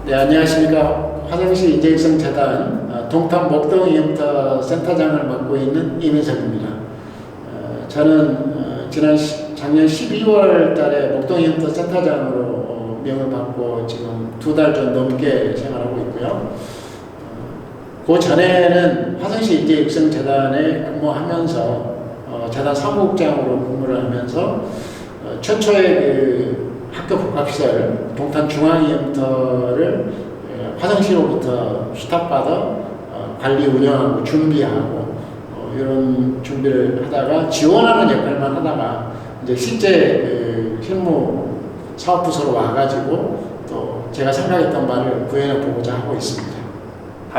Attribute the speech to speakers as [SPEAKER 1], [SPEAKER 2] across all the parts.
[SPEAKER 1] 네, 안녕하십니까. 화성시 인재육성재단 동탄 목동이음터 센터장을 맡고 있는 이민석입니다. 저는 작년 12월 달에 목동이음터 센터장으로 명을 받고 지금 2달 좀 넘게 생활하고 있고요. 그 전에는 화성시 인재육성재단에 근무하면서 재단 사무국장으로 근무를 하면서 최초의 그 학교 복합시설 동탄 중앙이음터를 화성시로부터 수탁받아 관리 운영하고 준비하고 이런 준비를 하다가 지원하는 역할만 하다가 이제 실제 그 실무 사업부서로 와가지고 또 제가 생각했던 바를 구현해 보고자 하고 있습니다.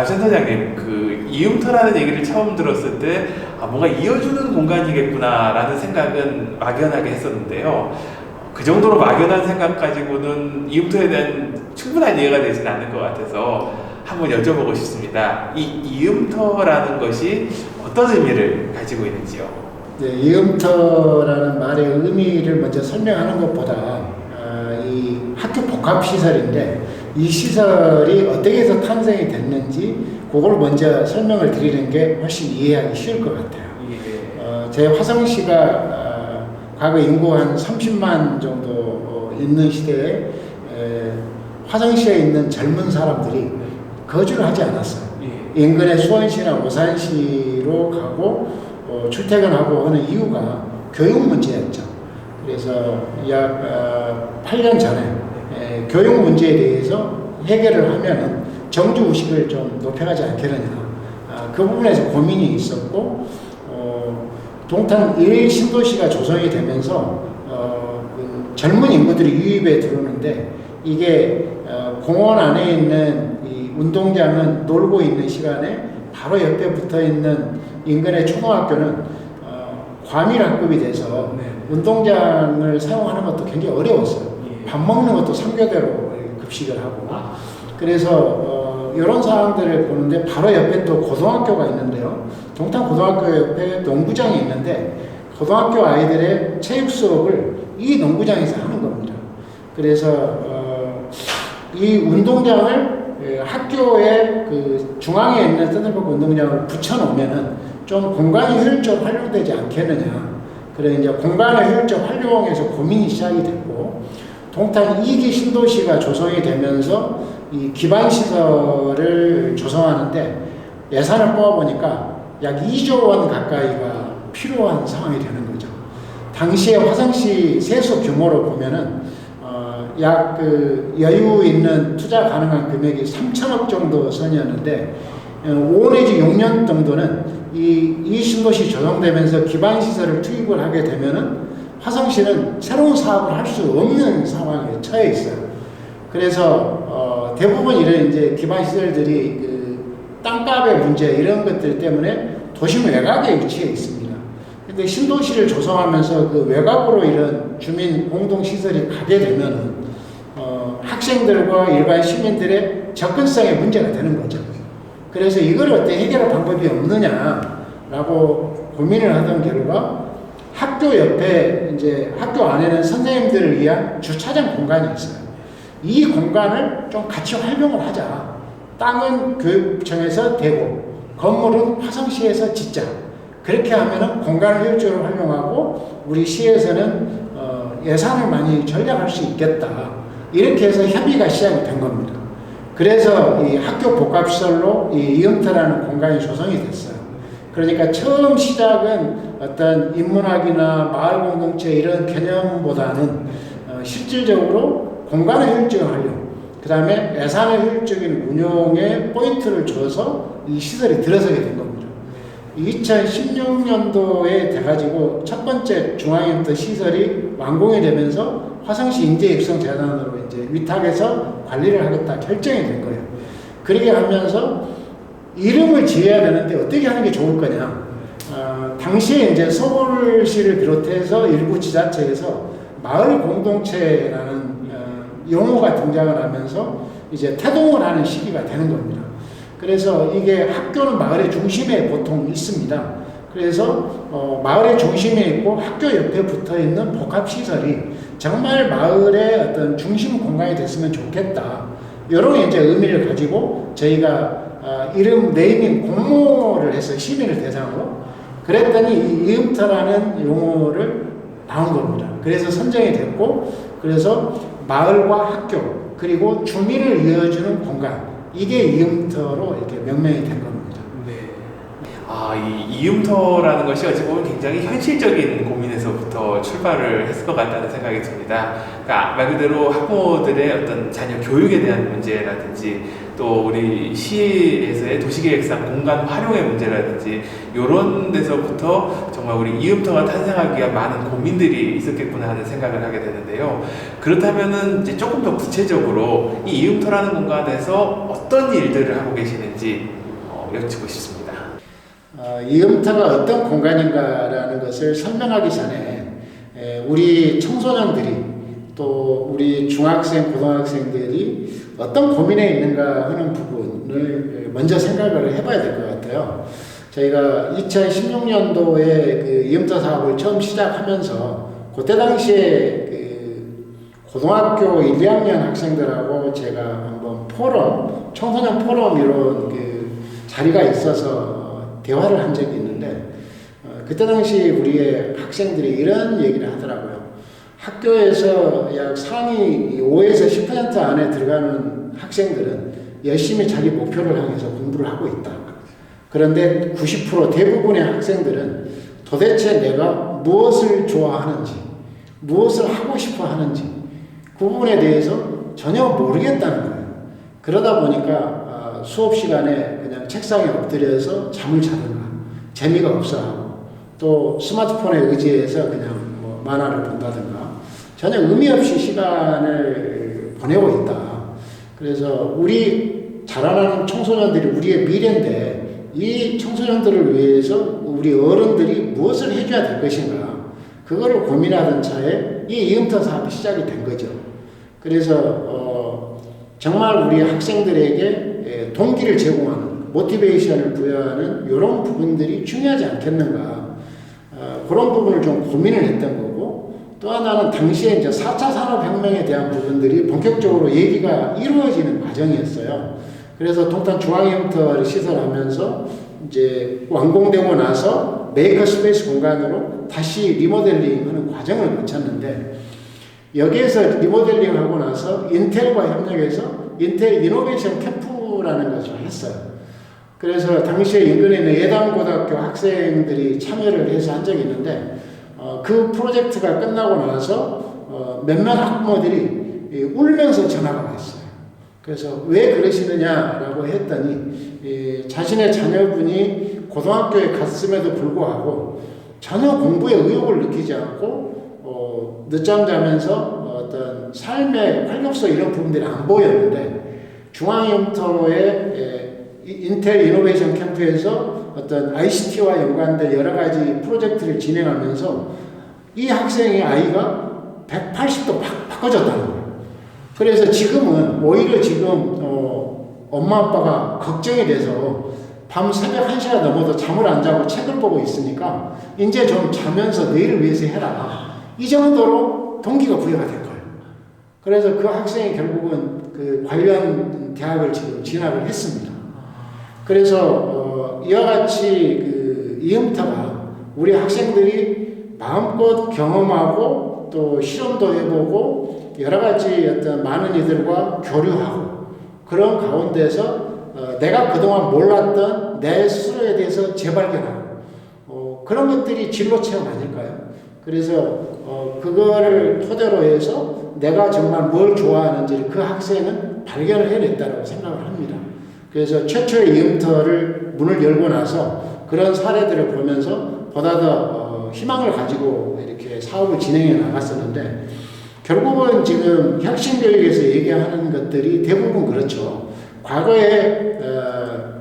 [SPEAKER 2] 센터장님, 그 이음터라는 얘기를 처음 들었을 때 뭔가 이어주는 공간이겠구나라는 생각은 막연하게 했었는데요. 그 정도로 막연한 생각 가지고는 이음터에 대한 충분한 이해가 되지는 않는 것 같아서 한번 여쭤보고 싶습니다. 이 이음터라는 것이 어떤 의미를 가지고 있는지요?
[SPEAKER 1] 네, 이음터라는 말의 의미를 먼저 설명하는 것보다 이 학교 복합시설인데 이 시설이 어떻게 해서 탄생이 됐는지 그걸 먼저 설명을 드리는 게 훨씬 이해하기 쉬울 것 같아요. 제 화성시가 과거 인구 한 30만 정도 있는 시대에 화성시에 있는 젊은 사람들이 거주를 하지 않았어요. 인근의 수원시나 오산시로 가고 출퇴근하고 하는 이유가 교육 문제였죠. 그래서 약 8년 전에 교육 문제에 대해서 해결을 하면은 정주의식을 좀 높여가지 않겠느냐. 그 부분에서 고민이 있었고, 동탄 1신도시가 조성이 되면서 그 젊은 인구들이 유입에 들어오는데 이게 공원 안에 있는 이 운동장은 놀고 있는 시간에 바로 옆에 붙어 있는 인근의 초등학교는 과밀학급이 돼서 운동장을 사용하는 것도 굉장히 어려웠어요. 밥 먹는 것도 3교대로 급식을 하고. 그래서 이런 상황들을 보는데 바로 옆에 또 고등학교가 있는데요. 동탄 고등학교 옆에 농구장이 있는데 고등학교 아이들의 체육 수업을 이 농구장에서 하는 겁니다. 그래서 이 운동장을 학교의 그 중앙에 있는 센터파크 운동장을 붙여놓으면은 좀 공간이 효율적으로 활용되지 않겠느냐. 그래 이제 공간의 효율적 활용에서 고민이 시작이 됐고, 동탄 2기 신도시가 조성이 되면서 이 기반시설을 조성하는데 예산을 뽑아보니까 약 2조 원 가까이가 필요한 상황이 되는 거죠. 당시에 화성시 세수 규모로 보면은 약 그 여유 있는 투자 가능한 금액이 3천억 정도 선이었는데 5 내지 6년 정도는 이 신도시 조성되면서 기반시설을 투입을 하게 되면은 화성시는 새로운 사업을 할 수 없는 상황에 처해 있어요. 그래서 대부분 이런 이제 기반시설들이 그 땅값의 문제 이런 것들 때문에 도심 외곽에 위치해 있습니다. 근데 신도시를 조성하면서 그 외곽으로 이런 주민 공동시설이 가게 되면은 학생들과 일반 시민들의 접근성에 문제가 되는 거죠. 그래서 이걸 어떻게 해결할 방법이 없느냐라고 고민을 하던 결과 학교 옆에 이제 학교 안에는 선생님들을 위한 주차장 공간이 있어요. 이 공간을 좀 같이 활용을 하자. 땅은 교육청에서 대고 건물은 화성시에서 짓자. 그렇게 하면은 공간을 효율적으로 활용하고 우리 시에서는 예산을 많이 절약할 수 있겠다. 이렇게 해서 협의가 시작이 된 겁니다. 그래서 이 학교 복합시설로 이 이음터라는 공간이 조성이 됐어요. 그러니까 처음 시작은 어떤 인문학이나 마을 공동체 이런 개념보다는 실질적으로 공간의 효율적인 활용, 그 다음에 예산의 효율적인 운용에 포인트를 줘서 이 시설이 들어서게 된 겁니다. 2016년도에 돼가지고 첫 번째 중앙이음터 시설이 완공이 되면서 화성시 인재육성재단으로 이제 위탁해서 관리를 하겠다 결정이 된 거예요. 그렇게 하면서 이름을 지어야 되는데 어떻게 하는 게 좋을 거냐. 당시에 이제 서울시를 비롯해서 일부 지자체에서 마을 공동체라는 용어가 등장을 하면서 이제 태동을 하는 시기가 되는 겁니다. 그래서 이게 학교는 마을의 중심에 보통 있습니다. 그래서 마을의 중심에 있고 학교 옆에 붙어 있는 복합시설이 정말 마을의 어떤 중심 공간이 됐으면 좋겠다. 여러 이제 의미를 가지고 저희가 이름 네이밍 공모를 해서 시민을 대상으로 그랬더니 이 이음터라는 용어를 나온 겁니다. 그래서 선정이 됐고 그래서 마을과 학교 그리고 주민을 이어주는 공간 이게 이음터로 이렇게 명명이 된 겁니다.
[SPEAKER 2] 네. 이 이음터라는 것이 어찌 보면 굉장히 현실적인 고민에서부터 출발을 했을 것 같다는 생각이 듭니다. 그러니까 말 그대로 학부모들의 어떤 자녀 교육에 대한 문제라든지 또 우리 시에서의 도시계획상 공간 활용의 문제라든지 이런 데서부터 정말 우리 이음터가 탄생하기 위한 많은 고민들이 있었겠구나 하는 생각을 하게 되는데요. 그렇다면은 이제 조금 더 구체적으로 이 이음터라는 공간에서 어떤 일들을 하고 계시는지 여쭙고 싶습니다.
[SPEAKER 1] 이음터가 어떤 공간인가라는 것을 설명하기 전에 우리 청소년들이 또 우리 중학생, 고등학생들이 어떤 고민에 있는가 하는 부분을 먼저 생각을 해봐야 될 것 같아요. 저희가 2016년도에 그 이음터 사업을 처음 시작하면서 그때 당시에 그 고등학교 1, 2학년 학생들하고 제가 한번 포럼, 청소년 포럼 이런 그 자리가 있어서 대화를 한 적이 있는데 그때 당시 우리의 학생들이 이런 얘기를 하더라고요. 학교에서 약 상위 5에서 10% 안에 들어가는 학생들은 열심히 자기 목표를 향해서 공부를 하고 있다. 그런데 90% 대부분의 학생들은 도대체 내가 무엇을 좋아하는지, 무엇을 하고 싶어 하는지 그 부분에 대해서 전혀 모르겠다는 거예요. 그러다 보니까 수업 시간에 그냥 책상에 엎드려서 잠을 자든가 재미가 없어하고 또 스마트폰에 의지해서 그냥 뭐 만화를 본다든가 전혀 의미 없이 시간을 보내고 있다. 그래서 우리 자라나는 청소년들이 우리의 미래인데 이 청소년들을 위해서 우리 어른들이 무엇을 해줘야 될 것인가 그거를 고민하던 차에 이 이음터 사업이 시작이 된 거죠. 그래서 정말 우리 학생들에게 동기를 제공하는 모티베이션을 부여하는 이런 부분들이 중요하지 않겠는가 그런 부분을 좀 고민을 했던 거고 또 하나는 당시에 이제 4차 산업혁명에 대한 부분들이 본격적으로 얘기가 이루어지는 과정이었어요. 그래서 동탄 중앙이음터를 시설하면서 이제 완공되고 나서 메이커 스페이스 공간으로 다시 리모델링 하는 과정을 거쳤는데 여기에서 리모델링을 하고 나서 인텔과 협력해서 인텔 이노베이션 캠프라는 것을 했어요. 그래서 당시에 인근에 있는 예당고등학교 학생들이 참여를 해서 한 적이 있는데 그 프로젝트가 끝나고 나서 몇몇 학부모들이 울면서 전화가 왔어요. 그래서 왜 그러시느냐라고 했더니 자신의 자녀분이 고등학교에 갔음에도 불구하고 전혀 공부에 의욕을 느끼지 않고 늦잠 자면서 어떤 삶의 활력소 이런 부분들이 안 보였는데 중앙이음터의 인텔 이노베이션 캠프에서 어떤 ICT와 연관된 여러 가지 프로젝트를 진행하면서 이 학생의 아이가 180도 바꿔졌다는 거예요. 그래서 지금은 오히려 지금 엄마 아빠가 걱정이 돼서 밤 새벽 1시가 넘어도 잠을 안 자고 책을 보고 있으니까 이제 좀 자면서 내일을 위해서 해라. 이 정도로 동기가 부여가 된 거예요. 그래서 그 학생이 결국은 그 관련 대학을 지금 진학을 했습니다. 그래서 이와 같이 그 이음터가 우리 학생들이 마음껏 경험하고 또 실험도 해보고 여러 가지 어떤 많은 이들과 교류하고 그런 가운데서 내가 그동안 몰랐던 내 스스로에 대해서 재발견하고 그런 것들이 진로 체험 아닐까요? 그래서 그거를 토대로 해서 내가 정말 뭘 좋아하는지를 그 학생은 발견을 해냈다고 생각을 합니다. 그래서 최초의 이음터를 문을 열고 나서 그런 사례들을 보면서 보다 더 희망을 가지고 이렇게 사업을 진행해 나갔었는데 결국은 지금 혁신교육에서 얘기하는 것들이 대부분 그렇죠. 과거에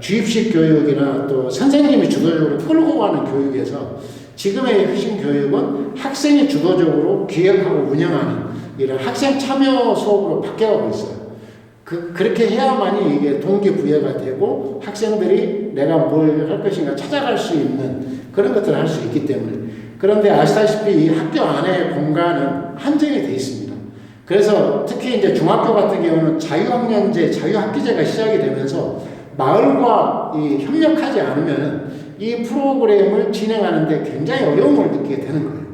[SPEAKER 1] 주입식 교육이나 또 선생님이 주도적으로 끌고 가는 교육에서 지금의 혁신교육은 학생이 주도적으로 기획하고 운영하는 이런 학생 참여 수업으로 바뀌어가고 있어요. 그렇게 해야만이 이게 동기부여가 되고 학생들이 내가 뭘 할 것인가 찾아갈 수 있는 그런 것들을 할 수 있기 때문에 그런데 아시다시피 이 학교 안의 공간은 한정이 되어 있습니다. 그래서 특히 이제 중학교 같은 경우는 자유학년제, 자유학기제가 시작이 되면서 마을과 협력하지 않으면 이 프로그램을 진행하는데 굉장히 어려움을 느끼게 되는 거예요.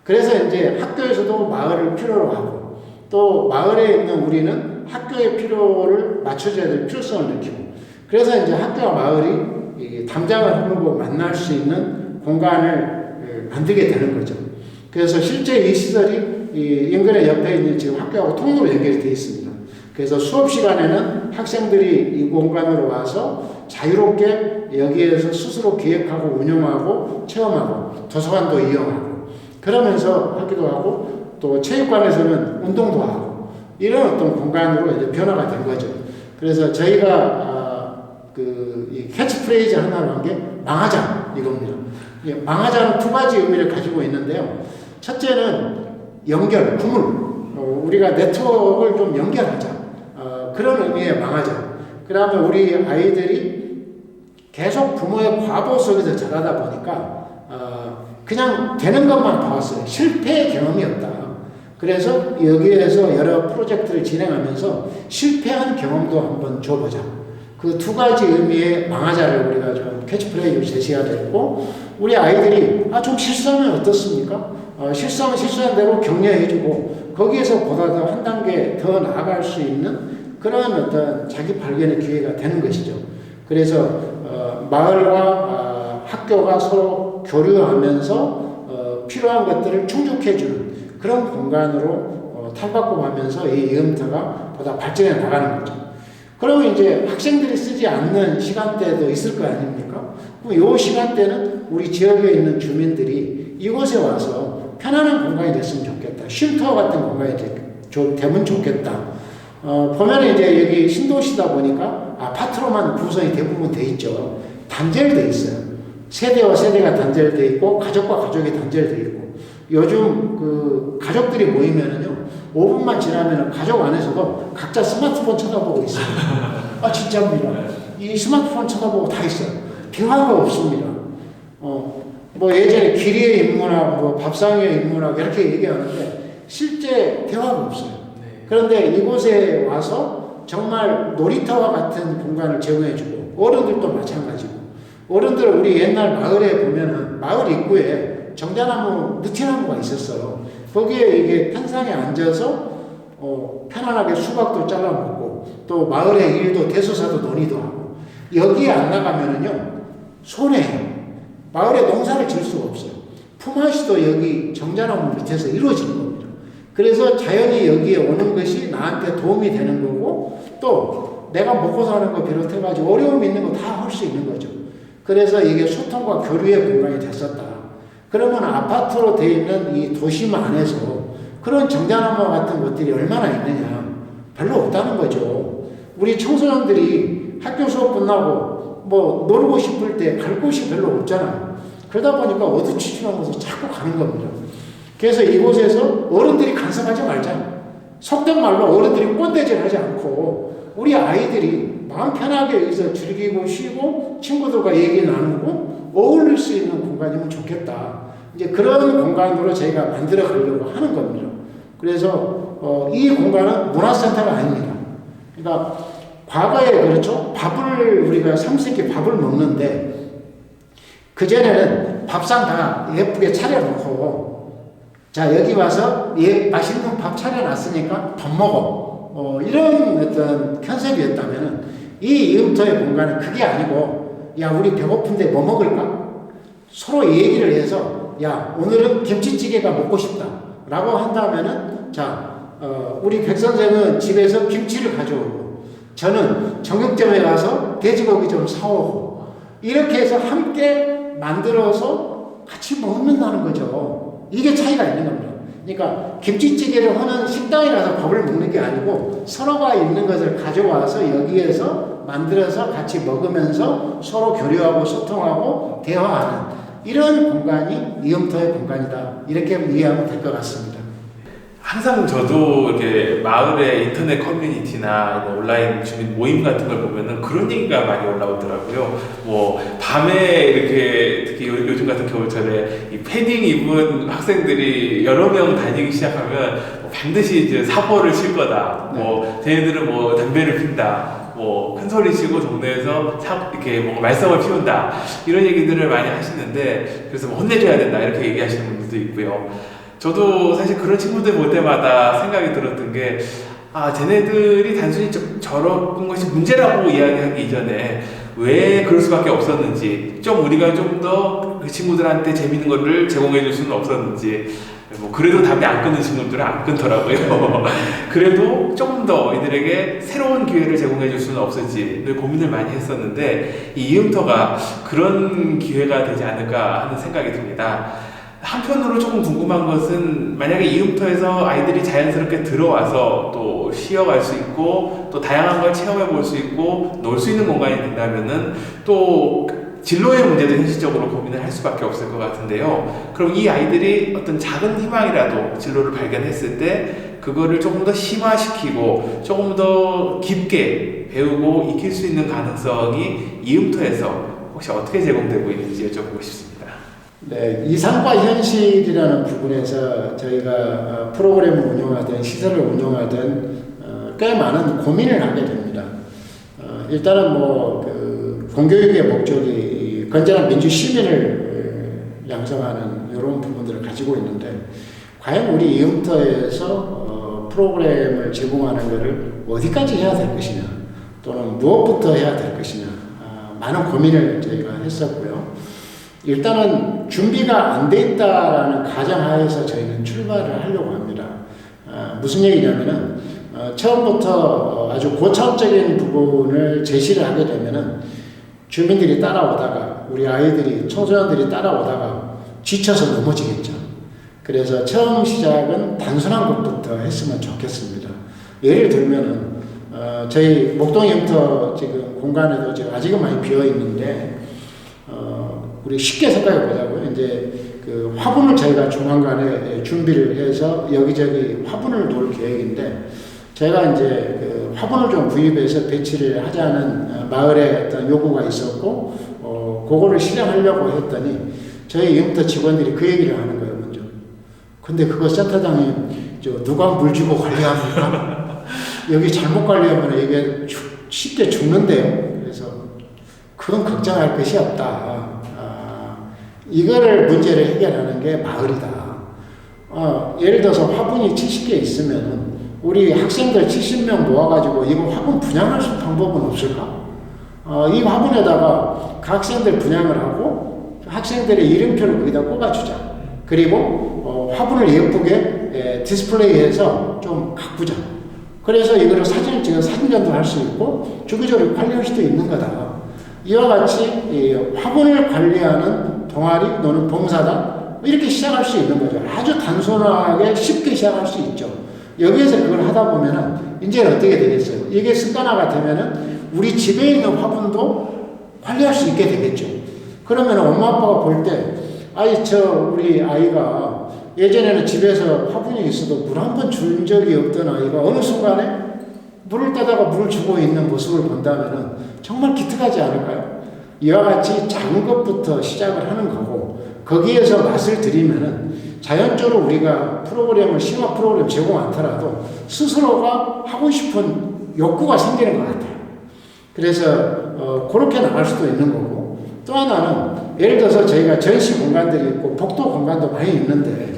[SPEAKER 1] 그래서 이제 학교에서도 마을을 필요로 하고 또 마을에 있는 우리는 학교의 필요를 맞춰줘야 될 필요성을 느끼고 그래서 이제 학교와 마을이 담장을 흐르고 만날 수 있는 공간을 만들게 되는 거죠. 그래서 실제 이 시설이 인근의 옆에 있는 지금 학교하고 통로로 연결이 되어 있습니다. 그래서 수업 시간에는 학생들이 이 공간으로 와서 자유롭게 여기에서 스스로 기획하고 운영하고 체험하고 도서관도 이용하고 그러면서 하기도 하고 또 체육관에서는 운동도 하고 이런 어떤 공간으로 이제 변화가 된 거죠. 그래서 저희가 이 캐치프레이즈 하나로 한 게 망하자 이겁니다. 망하자는 두 가지 의미를 가지고 있는데요. 첫째는 연결, 구물. 우리가 네트워크를 좀 연결하자. 그런 의미의 망하자. 그 다음에 우리 아이들이 계속 부모의 과보 속에서 자라다 보니까 그냥 되는 것만 봐왔어요. 실패의 경험이 없다. 그래서 여기에서 여러 프로젝트를 진행하면서 실패한 경험도 한번 줘보자. 그 두 가지 의미의 망하자를 우리가 좀 캐치프레이즈로 제시가 됐고 우리 아이들이 좀 실수하면 어떻습니까? 실수하면 실수한 대로 격려해주고 거기에서 보다 더 한 단계 더 나아갈 수 있는 그런 어떤 자기 발견의 기회가 되는 것이죠. 그래서 마을과 학교가 서로 교류하면서 필요한 것들을 충족해주는 그런 공간으로 탈바꿈하면서 이 이음터가 보다 발전해 나가는 거죠. 그러면 이제 학생들이 쓰지 않는 시간대도 있을 거 아닙니까? 그럼 이 시간대는 우리 지역에 있는 주민들이 이곳에 와서 편안한 공간이 됐으면 좋겠다. 쉼터 같은 공간이 되면 좋겠다. 보면 이제 여기 신도시다 보니까 아파트로만 구성이 대부분 돼 있죠. 단절돼 있어요. 세대와 세대가 단절돼 있고 가족과 가족이 단절돼 있고 요즘 그 가족들이 모이면은요 5분만 지나면 가족 안에서도 각자 스마트폰 쳐다보고 있어요. 진짜입니다. 이 스마트폰 쳐다보고 다 있어요. 대화가 없습니다. 뭐 예전에 길이의 인문학, 뭐 밥상의 인문학 이렇게 얘기하는데 실제 대화가 없어요. 그런데 이곳에 와서 정말 놀이터와 같은 공간을 제공해주고 어른들도 마찬가지고 어른들은 우리 옛날 마을에 보면은 마을 입구에 정자나무, 느티나무가 있었어요. 거기에 이게 편상에 앉아서 편안하게 수박도 잘라 먹고 또 마을의 일도 대소사도 논의도 하고 여기에 안 나가면은요 손해요. 마을에 농사를 질 수가 없어요. 품앗이도 여기 정자나무 밑에서 이루어지는 겁니다. 그래서 자연이 여기에 오는 것이 나한테 도움이 되는 거고 또 내가 먹고 사는 거 비롯해가지고 어려움이 있는 거 다 할 수 있는 거죠. 그래서 이게 소통과 교류의 공간이 됐었다. 그러면 아파트로 되어 있는 이 도심 안에서 그런 정자나무 같은 것들이 얼마나 있느냐? 별로 없다는 거죠. 우리 청소년들이 학교 수업 끝나고 뭐 놀고 싶을 때 갈 곳이 별로 없잖아요. 그러다 보니까 어두치출하면서 자꾸 가는 겁니다. 그래서 이곳에서 어른들이 간섭하지 말자. 속된 말로 어른들이 꼰대질 하지 않고 우리 아이들이 마음 편하게 여기서 즐기고 쉬고 친구들과 얘기 나누고 어울릴 수 있는 공간이면 좋겠다. 이제 그런 공간으로 저희가 만들어 가려고 하는 겁니다. 그래서 이 공간은 문화센터가 아닙니다. 그러니까 과거에 그렇죠. 밥을 우리가 3세끼 밥을 먹는데 그전에는 밥상 다 예쁘게 차려놓고 자 여기 와서 맛있는 밥 차려놨으니까 밥 먹어. 이런 어떤 컨셉이었다면 이 이음터의 공간은 그게 아니고 야 우리 배고픈데 뭐 먹을까? 서로 얘기를 해서 야 오늘은 김치찌개가 먹고 싶다 라고 한다면은 자 우리 백 선생은 집에서 김치를 가져오고 저는 정육점에 가서 돼지고기 좀 사오고 이렇게 해서 함께 만들어서 같이 먹는다는 거죠. 이게 차이가 있는 겁니다. 그러니까 김치찌개를 하는 식당에 가서 밥을 먹는 게 아니고 서로가 있는 것을 가져와서 여기에서 만들어서 같이 먹으면서 서로 교류하고 소통하고 대화하는 이런 공간이 이음터의 공간이다. 이렇게 이해하면 될 것 같습니다.
[SPEAKER 2] 항상 저도 이렇게 마을의 인터넷 커뮤니티나 이런 온라인 주민 모임 같은 걸 보면은 그런 얘기가 많이 올라오더라고요. 뭐 밤에 이렇게 특히 요즘 같은 겨울철에 이 패딩 입은 학생들이 여러 명 다니기 시작하면 뭐 반드시 이제 사고를 칠 거다. 뭐 쟤네들은 뭐 담배를 핀다. 뭐 큰 소리 치고 동네에서 이렇게 뭔가 말썽을 피운다. 이런 얘기들을 많이 하시는데 그래서 뭐 혼내줘야 된다 이렇게 얘기하시는 분들도 있고요. 저도 사실 그런 친구들 볼 때마다 생각이 들었던 게, 쟤네들이 단순히 저런 것이 문제라고 이야기하기 이전에 왜 그럴 수밖에 없었는지, 좀 우리가 좀 더 그 친구들한테 재밌는 거를 제공해 줄 수는 없었는지, 뭐 그래도 담배 안 끊는 친구들은 안 끊더라고요. 그래도 조금 더 이들에게 새로운 기회를 제공해 줄 수는 없을지 늘 고민을 많이 했었는데, 이 이음터가 그런 기회가 되지 않을까 하는 생각이 듭니다. 한편으로 조금 궁금한 것은 만약에 이음터에서 아이들이 자연스럽게 들어와서 또 쉬어갈 수 있고 또 다양한 걸 체험해 볼 수 있고 놀 수 있는 공간이 된다면은 또 진로의 문제도 현실적으로 고민을 할 수밖에 없을 것 같은데요. 그럼 이 아이들이 어떤 작은 희망이라도 진로를 발견했을 때 그거를 조금 더 심화시키고 조금 더 깊게 배우고 익힐 수 있는 가능성이 이음터에서 혹시 어떻게 제공되고 있는지 여쭤보고 싶습니다.
[SPEAKER 1] 네, 이상과 현실이라는 부분에서 저희가 프로그램을 운영하든 시설을 운영하든 꽤 많은 고민을 하게 됩니다. 일단은 그 공교육의 목적이 건전한 민주 시민을 양성하는 이런 부분들을 가지고 있는데 과연 우리 이음터에서 프로그램을 제공하는 것을 어디까지 해야 될 것이냐 또는 무엇부터 해야 될 것이냐 많은 고민을 저희가 했었고요. 일단은 준비가 안 돼 있다라는 가정하에서 저희는 출발을 하려고 합니다. 무슨 얘기냐면은 처음부터 아주 고차원적인 부분을 제시를 하게 되면은 주민들이 따라오다가 우리 아이들이 청소년들이 따라오다가 지쳐서 넘어지겠죠. 그래서 처음 시작은 단순한 것부터 했으면 좋겠습니다. 예를 들면은 저희 목동이음터 지금 공간에도 지금 아직은 많이 비어 있는데 우리 쉽게 생각해 보자고요. 이제 그 화분을 저희가 조만간에 준비를 해서 여기저기 화분을 놓을 계획인데 제가 이제 그 화분을 좀 구입해서 배치를 하자는 마을에 어떤 요구가 있었고 그거를 실행하려고 했더니 저희 이음터 직원들이 그 얘기를 하는 거예요. 먼저. 근데 그거 센터장님 누가 물 주고 관리합니까? 여기 잘못 관리하면 이게 쉽게 죽는데요. 그래서 그건 걱정할 것이 없다. 이거를 문제를 해결하는 게 마을이다. 예를 들어서 화분이 70개 있으면 우리 학생들 70명 모아가지고 이거 화분 분양할 수 있는 방법은 없을까? 이 화분에다가 그 학생들 분양을 하고 학생들의 이름표를 거기다 꼽아주자. 그리고 화분을 예쁘게 디스플레이해서 좀 가꾸자. 그래서 이거를 사진을 찍어 사진전도 할 수 있고 주기적으로 관리할 수도 있는 거다. 이와 같이 화분을 관리하는 동아리 또는 봉사단 이렇게 시작할 수 있는 거죠. 아주 단순하게 쉽게 시작할 수 있죠. 여기에서 그걸 하다 보면은 이제는 어떻게 되겠어요? 이게 습관화가 되면은 우리 집에 있는 화분도 관리할 수 있게 되겠죠. 그러면 엄마 아빠가 볼 때 우리 아이가 예전에는 집에서 화분이 있어도 물 한 번 준 적이 없던 아이가 어느 순간에 물을 따다가 물을 주고 있는 모습을 본다면은 정말 기특하지 않을까요? 이와 같이 작은 것부터 시작을 하는 거고 거기에서 맛을 들이면은 자연적으로 우리가 심화 프로그램 제공 않더라도 스스로가 하고 싶은 욕구가 생기는 것 같아요. 그래서 그렇게 나갈 수도 있는 거고 또 하나는 예를 들어서 저희가 전시 공간들이 있고 복도 공간도 많이 있는데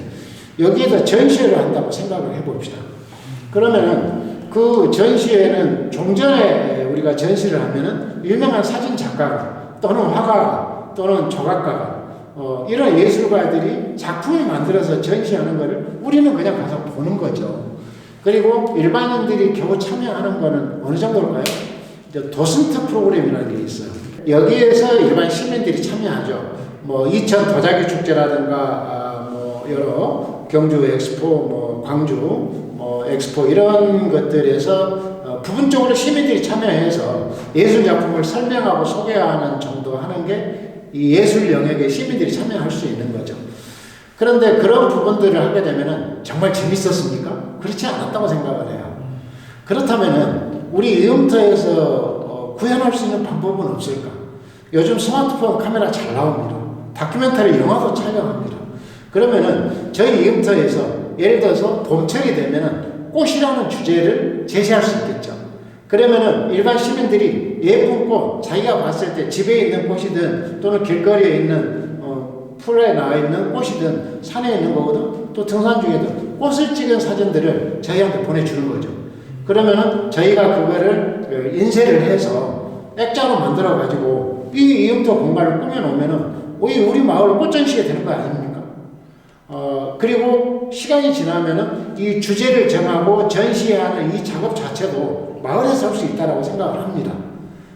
[SPEAKER 1] 여기에다 전시회를 한다고 생각을 해봅시다. 그러면은 그 전시회는 종전에 우리가 전시를 하면은 유명한 사진 작가가 또는 화가가 또는 조각가가 이런 예술가들이 작품을 만들어서 전시하는 것을 우리는 그냥 가서 보는 거죠. 그리고 일반인들이 겨우 참여하는 거는 어느 정도일까요? 도슨트 프로그램이라는 게 있어요. 여기에서 일반 시민들이 참여하죠. 뭐 이천 도자기 축제라든가 여러 경주 엑스포, 광주 엑스포 이런 것들에서 부분적으로 시민들이 참여해서 예술 작품을 설명하고 소개하는 정도 하는 게 이 예술 영역에 시민들이 참여할 수 있는 거죠. 그런데 그런 부분들을 하게 되면은 정말 재밌었습니까? 그렇지 않았다고 생각을 해요. 그렇다면은 우리 이음터에서 구현할 수 있는 방법은 없을까? 요즘 스마트폰 카메라 잘 나옵니다. 다큐멘터리 영화도 촬영합니다. 그러면은 저희 이음터에서 예를 들어서 봄철이 되면은 꽃이라는 주제를 제시할 수 있겠죠. 그러면은 일반 시민들이 예쁜 꽃, 자기가 봤을 때 집에 있는 꽃이든 또는 길거리에 있는 풀에 나와 있는 꽃이든 산에 있는 거거든 또 등산 중에도 꽃을 찍은 사진들을 저희한테 보내주는 거죠. 그러면은 저희가 그거를 인쇄를 해서 액자로 만들어 가지고 이 이음터 공간을 꾸며놓으면은 우리 마을 꽃전시가 되는 거 아닙니까? 그리고 시간이 지나면은 이 주제를 정하고 전시하는 이 작업 자체도 마을에서 할 수 있다고 생각을 합니다.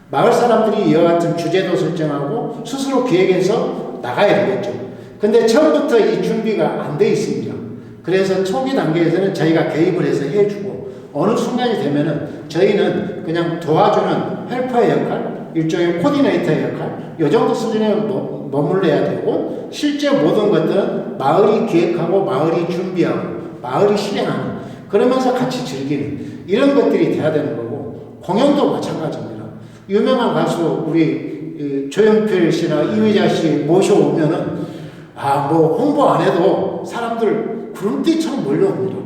[SPEAKER 1] 마을 사람들이 이와 같은 주제도 설정하고 스스로 기획해서 나가야 되겠죠. 근데 처음부터 이 준비가 안 돼 있습니다. 그래서 초기 단계에서는 저희가 개입을 해서 해주고 어느 순간이 되면은 저희는 그냥 도와주는 헬퍼의 역할, 일종의 코디네이터의 역할, 이 정도 수준에 머물러야 되고 실제 모든 것들은 마을이 기획하고 마을이 준비하고 마을이 실행하는 그러면서 같이 즐기는 이런 것들이 돼야 되는 거고 공연도 마찬가지입니다. 유명한 가수 우리 조용필 씨나 이미자 씨 모셔오면은 뭐 홍보 안 해도 사람들 구름띠처럼 몰려옵니다.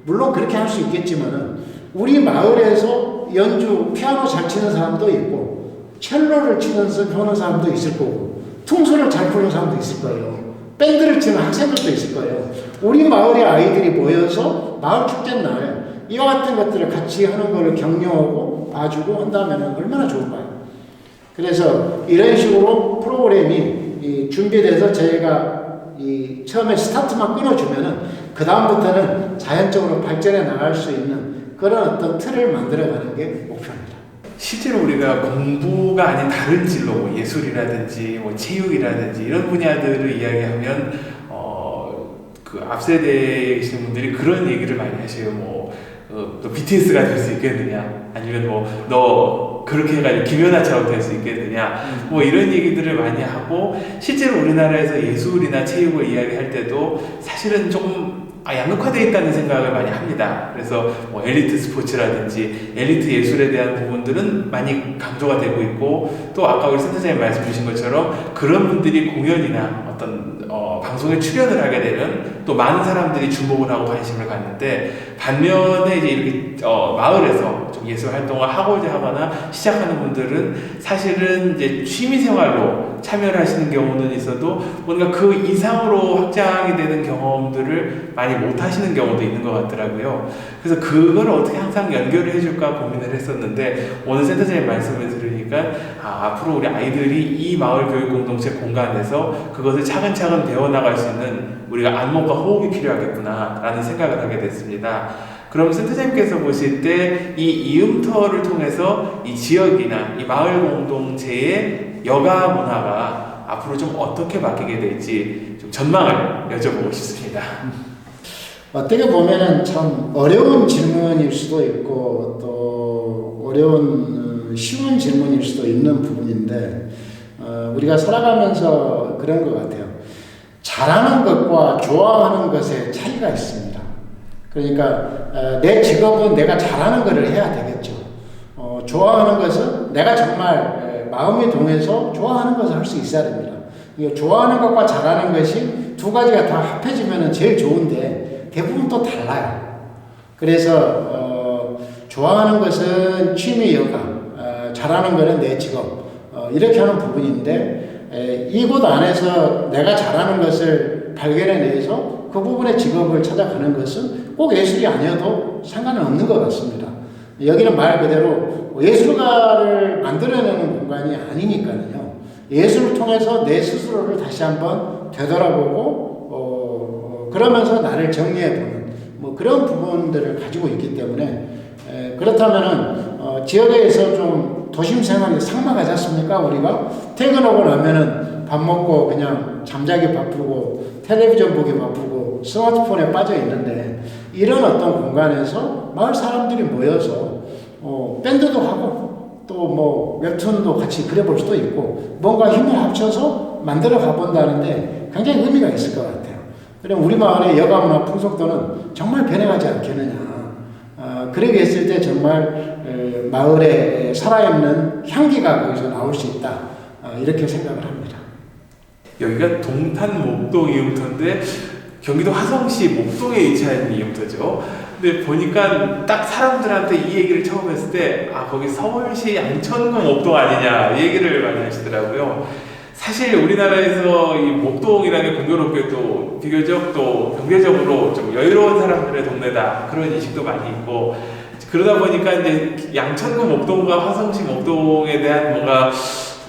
[SPEAKER 1] 물론 그렇게 할 수 있겠지만은 우리 마을에서 연주 피아노 잘 치는 사람도 있고 첼로를 치는 사람도 있을 거고 퉁소를 잘 부르는 사람도 있을 거예요. 밴드를 치는 학생들도 있을 거예요. 우리 마을의 아이들이 모여서 마을 축제 날 이와 같은 것들을 같이 하는 것을 격려하고 봐주고 한다면 얼마나 좋을까요? 그래서 이런 식으로 프로그램이 준비돼서 저희가 처음에 스타트만 끊어주면은 그 다음부터는 자연적으로 발전해 나갈 수 있는 그런 어떤 틀을 만들어가는 게 목표입니다.
[SPEAKER 2] 실제로 우리가 공부가 아닌 다른 진로, 뭐 예술이라든지 뭐 체육이라든지 이런 분야들을 이야기하면 그 앞세대에 계신 분들이 그런 얘기를 많이 하셔요. 너 BTS가 될 수 있겠느냐? 아니면 너 그렇게 해가지고 김연아처럼 될 수 있겠느냐? 이런 얘기들을 많이 하고 실제로 우리나라에서 예술이나 체육을 이야기할 때도 사실은 조금 양극화되어 있다는 생각을 많이 합니다. 그래서 엘리트 스포츠라든지 엘리트 예술에 대한 부분들은 많이 강조가 되고 있고 또 아까 우리 선생님이 말씀 주신 것처럼 그런 분들이 공연이나 어떤 방송에 출연을 하게 되면 또 많은 사람들이 주목을 하고 관심을 갖는데 반면에 이제 이렇게 마을에서 좀 예술 활동을 하고자 하거나 시작하는 분들은 사실은 이제 취미 생활로 참여를 하시는 경우는 있어도 뭔가 그 이상으로 확장이 되는 경험들을 많이 못 하시는 경우도 있는 것 같더라고요. 그래서 그걸 어떻게 항상 연결을 해줄까 고민을 했었는데 오늘 센터장님 말씀을 들으니까 앞으로 우리 아이들이 이 마을 교육 공동체 공간에서 그것을 차근차근 배워나갈 수 있는 우리가 안목과 호흡이 필요하겠구나 라는 생각을 하게 됐습니다. 그럼 센터장님께서 보실 때 이 이음터를 통해서 이 지역이나 이 마을 공동체의 여가 문화가 앞으로 좀 어떻게 바뀌게 될지 좀 전망을 여쭤보고 싶습니다.
[SPEAKER 1] 어떻게 보면은 참 어려운 질문일 수도 있고 또 쉬운 질문일 수도 있는 부분인데 우리가 살아가면서 그런 것 같아요. 잘하는 것과 좋아하는 것에 차이가 있습니다. 그러니까 내 직업은 내가 잘하는 것을 해야 되겠죠. 좋아하는 것은 내가 정말 마음이 동해서 좋아하는 것을 할 수 있어야 됩니다. 좋아하는 것과 잘하는 것이 두 가지가 다 합해지면 제일 좋은데 대부분 또 달라요. 그래서 좋아하는 것은 취미 여가, 잘하는 것은 내 직업 이렇게 하는 부분인데 이곳 안에서 내가 잘하는 것을 발견해내서 그 부분의 직업을 찾아가는 것은 꼭 예술이 아니어도 상관은 없는 것 같습니다. 여기는 말 그대로 예술가를 만들어내는 공간이 아니니까요. 예술을 통해서 내 스스로를 다시 한번 되돌아보고 그러면서 나를 정리해보는 그런 부분들을 가지고 있기 때문에 그렇다면은 지역에서 좀 도심 생활이 삭막하지 않습니까? 우리가 퇴근하고 나면은 밥 먹고 그냥 잠자기 바쁘고 텔레비전 보기 바쁘고 스마트폰에 빠져 있는데 이런 어떤 공간에서 마을 사람들이 모여서 밴드도 하고 또 웹툰도 같이 그려볼 수도 있고 뭔가 힘을 합쳐서 만들어 가본다는데 굉장히 의미가 있을 것 같아요. 그럼 우리 마을의 여가문화 풍속도는 정말 변해가지 않겠느냐. 그렇게 했을 때 정말 마을에 살아있는 향기가 거기서 나올 수 있다. 이렇게 생각을 합니다.
[SPEAKER 2] 여기가 동탄 목동 이음터인데 경기도 화성시 목동에 위치한 이음터죠. 근데 보니까 딱 사람들한테 이 얘기를 처음 했을 때 거기 서울시 양천구 목동 아니냐 이 얘기를 많이 하시더라고요. 사실 우리나라에서 이 목동이라는 게 공교롭게도 비교적 또 경제적으로 좀 여유로운 사람들의 동네다 그런 인식도 많이 있고 그러다 보니까 이제 양천구 목동과 화성시 목동에 대한 뭔가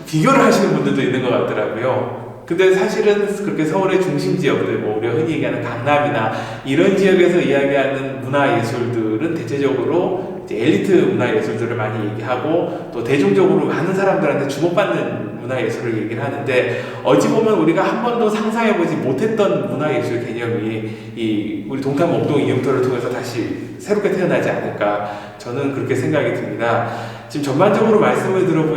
[SPEAKER 2] 비교를 하시는 분들도 있는 것 같더라고요. 근데 사실은 그렇게 서울의 중심 지역들, 뭐 우리가 흔히 얘기하는 강남이나 이런 지역에서 이야기하는 문화 예술들은 대체적으로 이제 엘리트 문화 예술들을 많이 얘기하고 또 대중적으로 많은 사람들한테 주목받는 문화 예술을 얘기를 하는데 어찌 보면 우리가 한 번도 상상해보지 못했던 문화 예술 개념이 이 우리 동탄 목동 이음터를 통해서 다시 새롭게 태어나지 않을까 저는 그렇게 생각이 듭니다. 지금 전반적으로 말씀을 들어보니